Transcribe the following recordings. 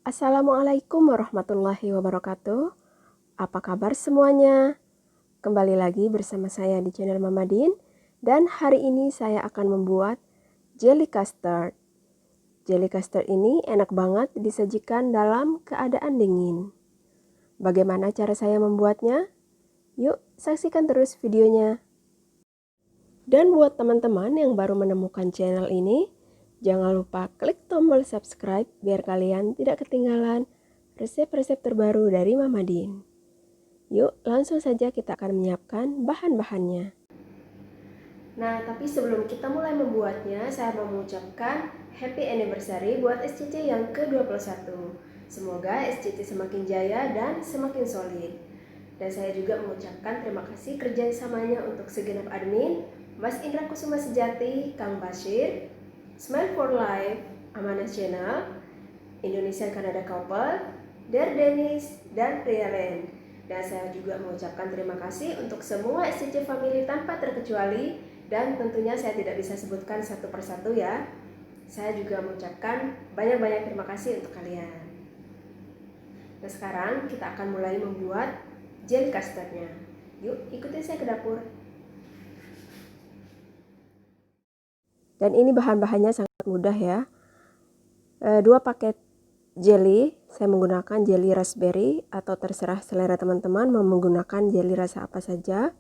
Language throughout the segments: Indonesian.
Assalamualaikum warahmatullahi wabarakatuh. Apa kabar semuanya? Kembali lagi bersama saya di channel Mama Din. Dan hari ini saya akan membuat jelly custard. Jelly custard ini enak banget disajikan dalam keadaan dingin. Bagaimana cara saya membuatnya? Yuk saksikan terus videonya. Dan buat teman-teman yang baru menemukan channel ini, jangan lupa klik tombol subscribe biar kalian tidak ketinggalan resep-resep terbaru dari Mama Din. Yuk langsung saja kita akan menyiapkan bahan-bahannya. Nah, tapi sebelum kita mulai membuatnya, saya mau mengucapkan happy anniversary buat SCC yang ke-21. Semoga SCC semakin jaya dan semakin solid. Dan saya juga mengucapkan terima kasih kerjasamanya untuk segenap admin, Mas Indra Kusuma Sejati, Kang Bashir, Smile for Life, Amanah Channel, Indonesia Kanada Couple, Der Dennis, dan Rialen. Dan saya juga mengucapkan terima kasih untuk semua SCC Family tanpa terkecuali, dan tentunya saya tidak bisa sebutkan satu persatu ya. Saya juga mengucapkan banyak-banyak terima kasih untuk kalian. Nah sekarang kita akan mulai membuat jelly custardnya. Yuk ikutin saya ke dapur. Dan ini bahan-bahannya sangat mudah ya. 2 paket jelly, saya menggunakan jelly raspberry atau terserah selera teman-teman mau menggunakan jelly rasa apa saja.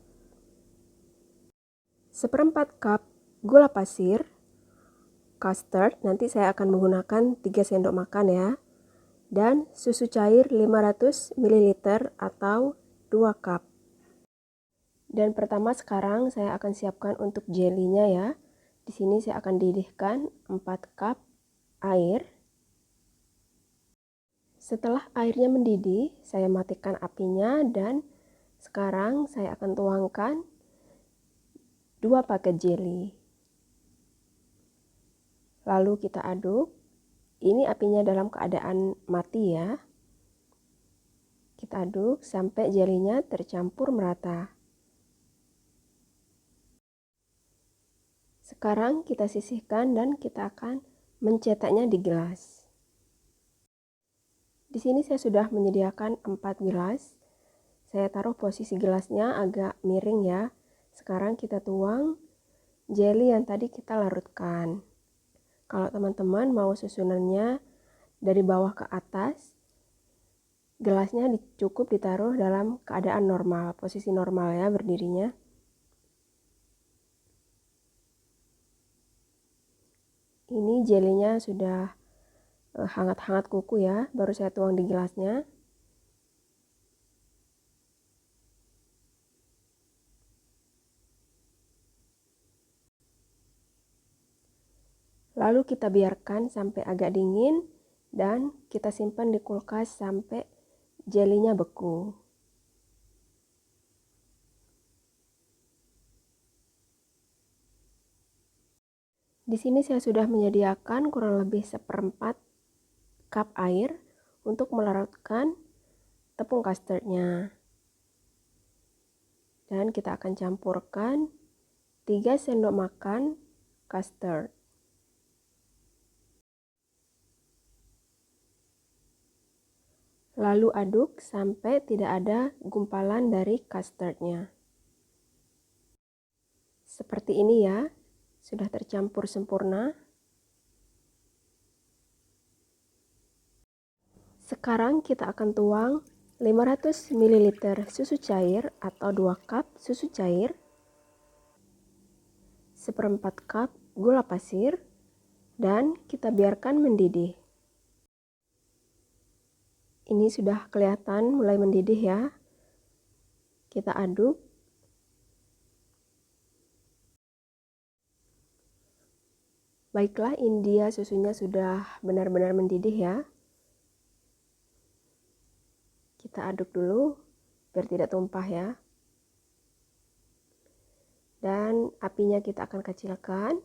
1/4 cup gula pasir, custard, nanti saya akan menggunakan 3 sendok makan ya. Dan susu cair 500 ml atau 2 cup. Dan pertama sekarang saya akan siapkan untuk jelly-nya ya. Di sini saya akan didihkan 4 cup air. Setelah airnya mendidih, saya matikan apinya dan sekarang saya akan tuangkan 2 paket jelly. Lalu kita aduk. Ini apinya dalam keadaan mati ya. Kita aduk sampai jelly-nya tercampur merata. Sekarang kita sisihkan dan kita akan mencetaknya di gelas. Di sini saya sudah menyediakan 4 gelas. Saya taruh posisi gelasnya agak miring ya. Sekarang kita tuang jelly yang tadi kita larutkan. Kalau teman-teman mau susunannya dari bawah ke atas, gelasnya cukup ditaruh dalam keadaan normal, posisi normal ya berdirinya. Ini jelinya sudah hangat-hangat kuku ya, baru saya tuang di gelasnya. Lalu kita biarkan sampai agak dingin dan kita simpan di kulkas sampai jelinya beku. Di sini saya sudah menyediakan kurang lebih 1/4 cup air untuk melarutkan tepung custardnya. Dan kita akan campurkan 3 sendok makan custard. Lalu aduk sampai tidak ada gumpalan dari custardnya. Seperti ini ya, sudah tercampur sempurna. Sekarang kita akan tuang 500 ml susu cair atau 2 cup susu cair, 1/4 cup gula pasir, dan kita biarkan mendidih. Ini sudah kelihatan mulai mendidih ya. Kita aduk. Baiklah, ini dia susunya sudah benar-benar mendidih ya. Kita aduk dulu biar tidak tumpah ya. Dan apinya kita akan kecilkan.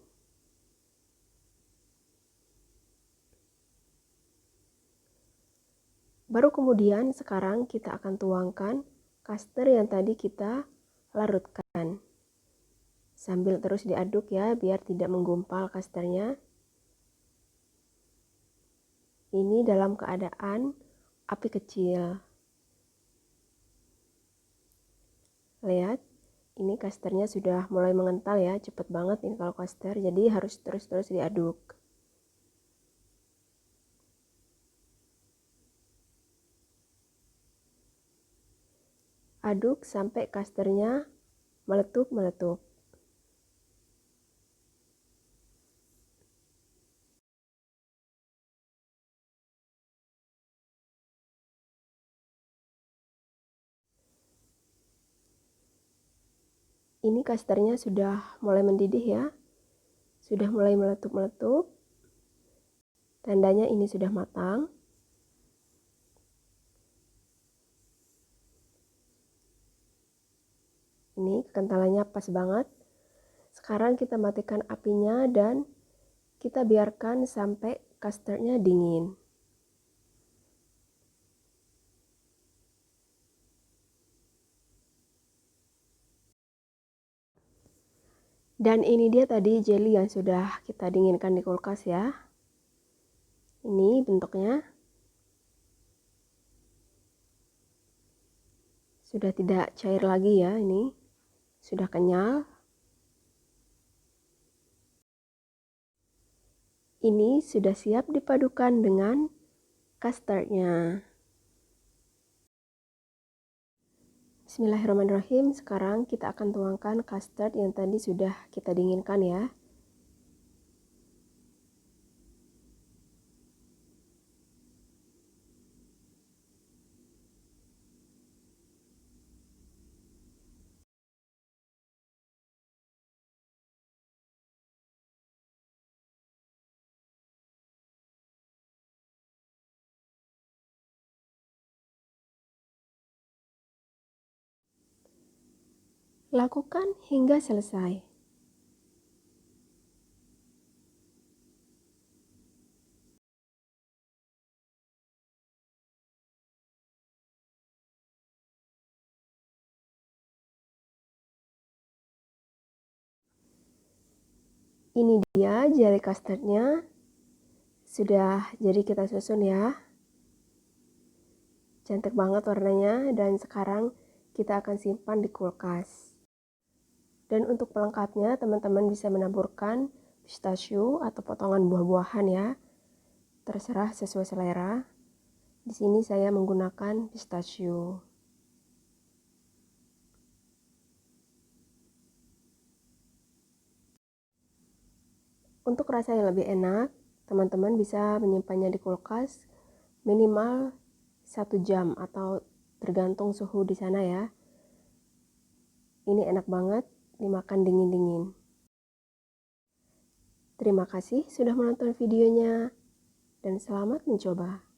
Baru kemudian sekarang kita akan tuangkan custard yang tadi kita larutkan. Sambil terus diaduk ya biar tidak menggumpal custardnya. Ini dalam keadaan api kecil. Lihat, ini kasternya sudah mulai mengental ya, cepet banget ini kalau kaster, jadi harus terus-terus diaduk. Aduk sampai kasternya meletup-meletup. Ini kasternya sudah mulai mendidih ya, sudah mulai meletup-meletup. Tandanya ini sudah matang. Ini kekentalannya pas banget. Sekarang kita matikan apinya dan kita biarkan sampai custardnya dingin. Dan ini dia tadi jelly yang sudah kita dinginkan di kulkas ya. Ini bentuknya. Sudah tidak cair lagi ya ini. Sudah kenyal. Ini sudah siap dipadukan dengan custardnya. Bismillahirrahmanirrahim. Sekarang kita akan tuangkan custard yang tadi sudah kita dinginkan ya. Lakukan hingga selesai. Ini dia jelly custardnya. Sudah jadi kita susun ya. Cantik banget warnanya dan sekarang kita akan simpan di kulkas. Dan untuk pelengkapnya teman-teman bisa menaburkan pistachio atau potongan buah-buahan ya. Terserah sesuai selera. Di sini saya menggunakan pistachio. Untuk rasa yang lebih enak, teman-teman bisa menyimpannya di kulkas minimal 1 jam atau tergantung suhu di sana ya. Ini enak banget dimakan dingin-dingin. Terima kasih sudah menonton videonya dan selamat mencoba.